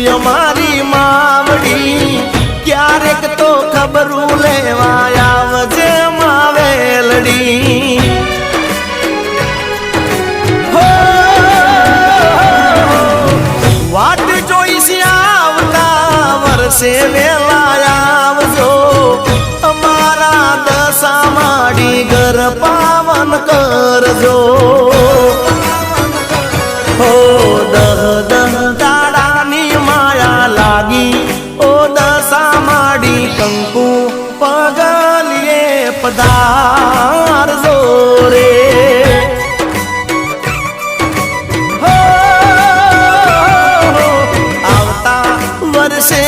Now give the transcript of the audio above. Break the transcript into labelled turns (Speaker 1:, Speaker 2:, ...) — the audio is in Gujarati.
Speaker 1: અમારી માવડી ક્યારેક તો ખબરું લેવા આવજે માવેલડી હો વાટ જોઈશ આવતા વર્ષે વેલા આવજો અમારા દશા માડી ઘર પાવન કરજો હો દહ દહ દાડાની માયા લાગી ઓ દશા માડી કંકુ પગલીએ પધારજો રે આવતા વર્ષે